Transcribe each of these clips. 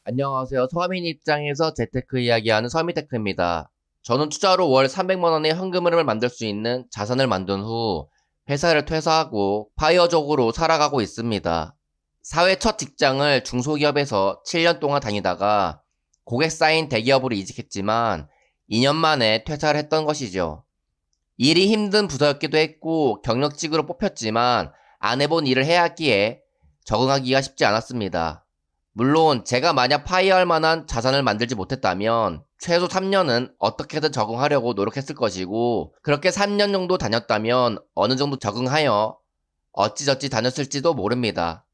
안녕하세요. 서민 입장에서 재테크 이야기하는 서민테크입니다. 저는 투자로 월 300만 원의 현금 흐름을 만들 수 있는 자산을 만든 후 회사를 퇴사하고 파이어족으로 살아가고 있습니다. 사회 첫 직장을 중소기업에서 7년 동안 다니다가 고객 쌓인 대기업으로 이직했지만 2년 만에 퇴사를 했던 것이죠. 일이 힘든 부서였기도 했고 경력직으로 뽑혔지만 안 해본 일을 해야 했기에 적응하기가 쉽지 않았습니다. 물론 제가 만약 파이어할 만한 자산을 만들지 못했다면 최소 3년은 어떻게든 적응하려고 노력했을 것이고 그렇게 3년 정도 다녔다면 어느 정도 적응하여 어찌저찌 다녔을지도 모릅니다.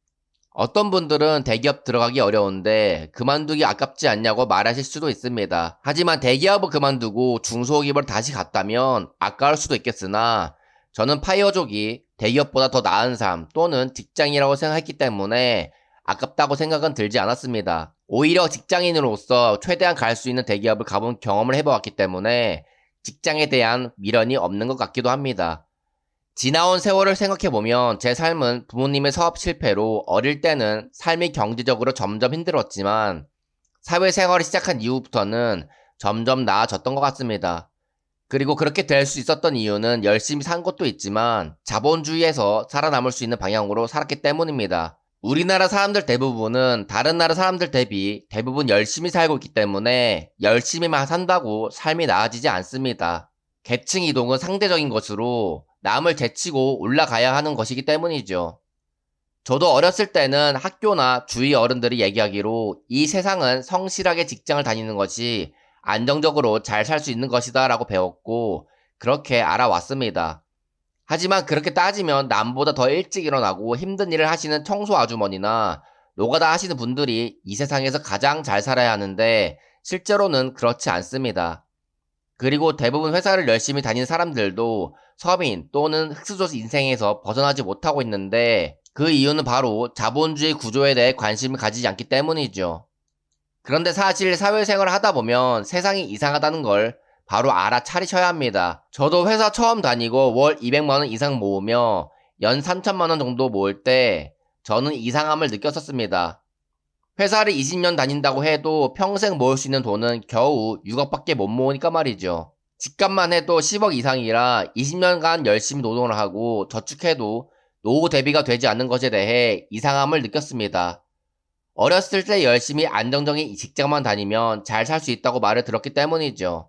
어떤 분들은 대기업 들어가기 어려운데 그만두기 아깝지 않냐고 말하실 수도 있습니다. 하지만 대기업을 그만두고 중소기업을 다시 갔다면 아까울 수도 있겠으나 저는 파이어족이 대기업보다 더 나은 삶 또는 직장이라고 생각했기 때문에 아깝다고 생각은 들지 않았습니다. 오히려 직장인으로서 최대한 갈 수 있는 대기업을 가본 경험을 해보았기 때문에 직장에 대한 미련이 없는 것 같기도 합니다. 지나온 세월을 생각해보면 제 삶은 부모님의 사업 실패로 어릴 때는 삶이 경제적으로 점점 힘들었지만 사회생활을 시작한 이후부터는 점점 나아졌던 것 같습니다. 그리고 그렇게 될 수 있었던 이유는 열심히 산 것도 있지만 자본주의에서 살아남을 수 있는 방향으로 살았기 때문입니다. 우리나라 사람들 대부분은 다른 나라 사람들 대비 대부분 열심히 살고 있기 때문에 열심히만 산다고 삶이 나아지지 않습니다. 계층 이동은 상대적인 것으로 남을 제치고 올라가야 하는 것이기 때문이죠. 저도 어렸을 때는 학교나 주위 어른들이 얘기하기로 이 세상은 성실하게 직장을 다니는 것이 안정적으로 잘 살 수 있는 것이다 라고 배웠고 그렇게 알아왔습니다. 하지만 그렇게 따지면 남보다 더 일찍 일어나고 힘든 일을 하시는 청소 아주머니나 노가다 하시는 분들이 이 세상에서 가장 잘 살아야 하는데 실제로는 그렇지 않습니다. 그리고 대부분 회사를 열심히 다니는 사람들도 서민 또는 흑수저 인생에서 벗어나지 못하고 있는데 그 이유는 바로 자본주의 구조에 대해 관심을 가지지 않기 때문이죠. 그런데 사실 사회생활을 하다 보면 세상이 이상하다는 걸 바로 알아차리셔야 합니다. 저도 회사 처음 다니고 월 200만 원 이상 모으며 연 3천만 원 정도 모을 때 저는 이상함을 느꼈었습니다. 회사를 20년 다닌다고 해도 평생 모을 수 있는 돈은 겨우 6억밖에 못 모으니까 말이죠. 집값만 해도 10억 이상이라 20년간 열심히 노동을 하고 저축해도 노후 대비가 되지 않는 것에 대해 이상함을 느꼈습니다. 어렸을 때 열심히 안정적인 직장만 다니면 잘 살 수 있다고 말을 들었기 때문이죠.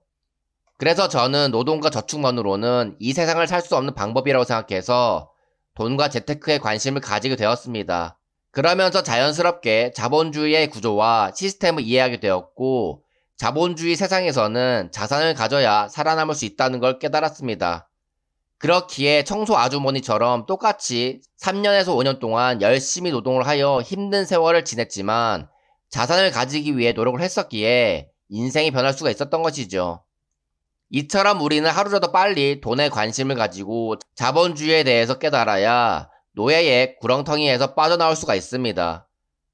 그래서 저는 노동과 저축만으로는 이 세상을 살 수 없는 방법이라고 생각해서 돈과 재테크에 관심을 가지게 되었습니다. 그러면서 자연스럽게 자본주의의 구조와 시스템을 이해하게 되었고, 자본주의 세상에서는 자산을 가져야 살아남을 수 있다는 걸 깨달았습니다. 그렇기에 청소 아주머니처럼 똑같이 3년에서 5년 동안 열심히 노동을 하여 힘든 세월을 지냈지만 자산을 가지기 위해 노력을 했었기에 인생이 변할 수가 있었던 것이죠. 이처럼 우리는 하루라도 빨리 돈에 관심을 가지고 자본주의에 대해서 깨달아야 노예의 구렁텅이에서 빠져나올 수가 있습니다.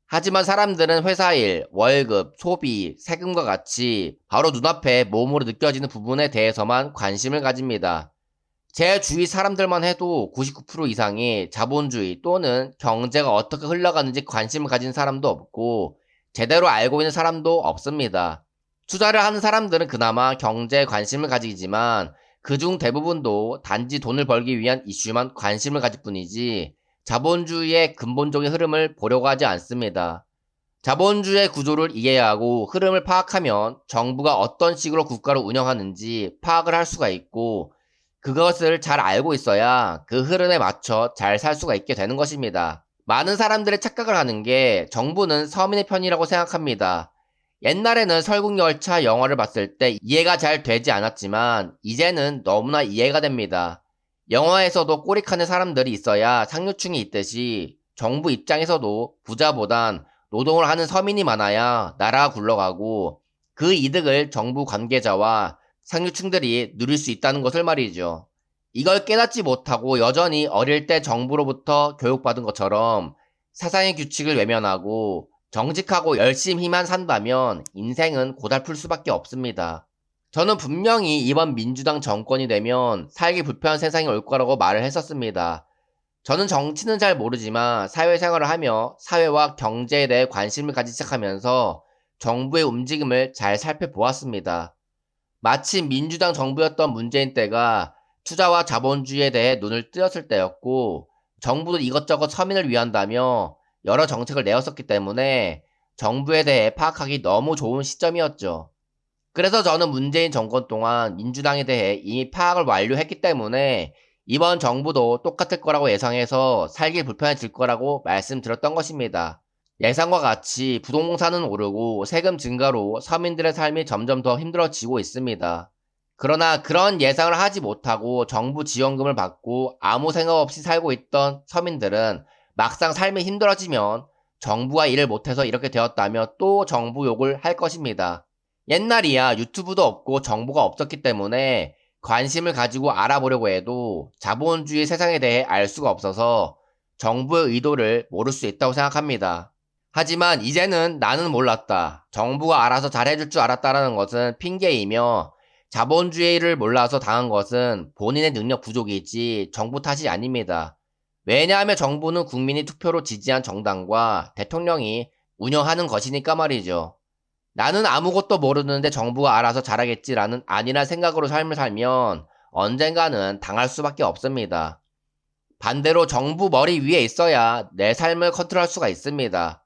하지만 사람들은 회사 일, 월급, 소비, 세금과 같이 바로 눈앞에 몸으로 느껴지는 부분에 대해서만 관심을 가집니다. 제 주위 사람들만 해도 99% 이상이 자본주의 또는 경제가 어떻게 흘러가는지 관심을 가진 사람도 없고 제대로 알고 있는 사람도 없습니다. 투자를 하는 사람들은 그나마 경제에 관심을 가지지만 그중 대부분도 단지 돈을 벌기 위한 이슈만 관심을 가질 뿐이지 자본주의의 근본적인 흐름을 보려고 하지 않습니다. 자본주의 구조를 이해해야 하고 흐름을 파악하면 정부가 어떤 식으로 국가를 운영하는지 파악을 할 수가 있고 그것을 잘 알고 있어야 그 흐름에 맞춰 잘 살 수가 있게 되는 것입니다. 많은 사람들의 착각을 하는 게 정부는 서민의 편이라고 생각합니다. 옛날에는 설국열차 영화를 봤을 때 이해가 잘 되지 않았지만 이제는 너무나 이해가 됩니다. 영화에서도 꼬리카는 사람들이 있어야 상류층이 있듯이 정부 입장에서도 부자보단 노동을 하는 서민이 많아야 나라가 굴러가고 그 이득을 정부 관계자와 상류층들이 누릴 수 있다는 것을 말이죠. 이걸 깨닫지 못하고 여전히 어릴 때 정부로부터 교육받은 것처럼 사상의 규칙을 외면하고 정직하고 열심히만 산다면 인생은 고달플 수밖에 없습니다. 저는 분명히 이번 민주당 정권이 되면 살기 불편한 세상이 올 거라고 말을 했었습니다. 저는 정치는 잘 모르지만 사회생활을 하며 사회와 경제에 대해 관심을 가지기 시작하면서 정부의 움직임을 잘 살펴보았습니다. 마침 민주당 정부였던 문재인 때가 투자와 자본주의에 대해 눈을 뜨였을 때였고, 정부도 이것저것 서민을 위한다며 여러 정책을 내었었기 때문에 정부에 대해 파악하기 너무 좋은 시점이었죠. 그래서 저는 문재인 정권 동안 민주당에 대해 이미 파악을 완료했기 때문에 이번 정부도 똑같을 거라고 예상해서 살기 불편해질 거라고 말씀드렸던 것입니다. 예상과 같이 부동산은 오르고 세금 증가로 서민들의 삶이 점점 더 힘들어지고 있습니다. 그러나 그런 예상을 하지 못하고 정부 지원금을 받고 아무 생각 없이 살고 있던 서민들은 막상 삶이 힘들어지면 정부가 일을 못해서 이렇게 되었다며 또 정부 욕을 할 것입니다. 옛날이야 유튜브도 없고 정보가 없었기 때문에 관심을 가지고 알아보려고 해도 자본주의 세상에 대해 알 수가 없어서 정부의 의도를 모를 수 있다고 생각합니다. 하지만 이제는 나는 몰랐다, 정부가 알아서 잘해줄 줄 알았다라는 것은 핑계이며, 자본주의를 몰라서 당한 것은 본인의 능력 부족이지 정부 탓이 아닙니다. 왜냐하면 정부는 국민이 투표로 지지한 정당과 대통령이 운영하는 것이니까 말이죠. 나는 아무것도 모르는데 정부가 알아서 잘하겠지라는 안일한 생각으로 삶을 살면 언젠가는 당할 수밖에 없습니다. 반대로 정부 머리 위에 있어야 내 삶을 컨트롤할 수가 있습니다.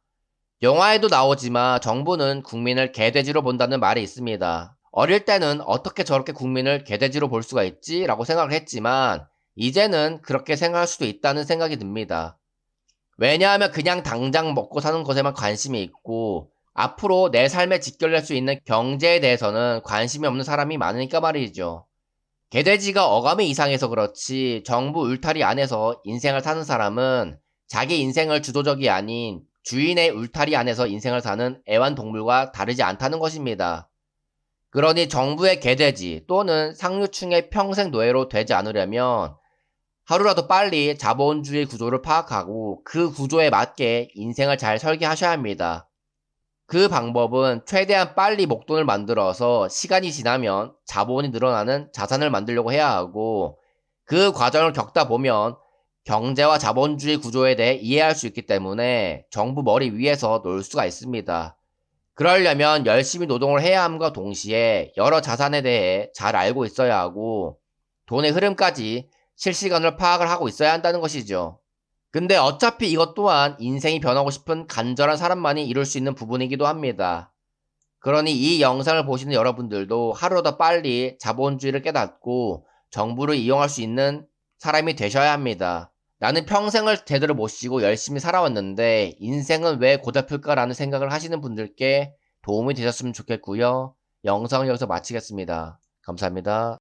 영화에도 나오지만 정부는 국민을 개돼지로 본다는 말이 있습니다. 어릴 때는 어떻게 저렇게 국민을 개돼지로 볼 수가 있지? 라고 생각을 했지만 이제는 그렇게 생각할 수도 있다는 생각이 듭니다. 왜냐하면 그냥 당장 먹고 사는 것에만 관심이 있고 앞으로 내 삶에 직결될 수 있는 경제에 대해서는 관심이 없는 사람이 많으니까 말이죠. 개돼지가 어감이 이상해서 그렇지 정부 울타리 안에서 인생을 사는 사람은 자기 인생을 주도적이 아닌 주인의 울타리 안에서 인생을 사는 애완동물과 다르지 않다는 것입니다. 그러니 정부의 개돼지 또는 상류층의 평생 노예로 되지 않으려면 하루라도 빨리 자본주의 구조를 파악하고 그 구조에 맞게 인생을 잘 설계하셔야 합니다. 그 방법은 최대한 빨리 목돈을 만들어서 시간이 지나면 자본이 늘어나는 자산을 만들려고 해야 하고, 그 과정을 겪다 보면 경제와 자본주의 구조에 대해 이해할 수 있기 때문에 정부 머리 위에서 놀 수가 있습니다. 그러려면 열심히 노동을 해야 함과 동시에 여러 자산에 대해 잘 알고 있어야 하고 돈의 흐름까지 실시간으로 파악을 하고 있어야 한다는 것이죠. 근데 어차피 이것 또한 인생이 변하고 싶은 간절한 사람만이 이룰 수 있는 부분이기도 합니다. 그러니 이 영상을 보시는 여러분들도 하루라도 빨리 자본주의를 깨닫고 정부를 이용할 수 있는 사람이 되셔야 합니다. 나는 평생을 제대로 모시고 열심히 살아왔는데 인생은 왜 고달플까라는 생각을 하시는 분들께 도움이 되셨으면 좋겠고요. 영상을 여기서 마치겠습니다. 감사합니다.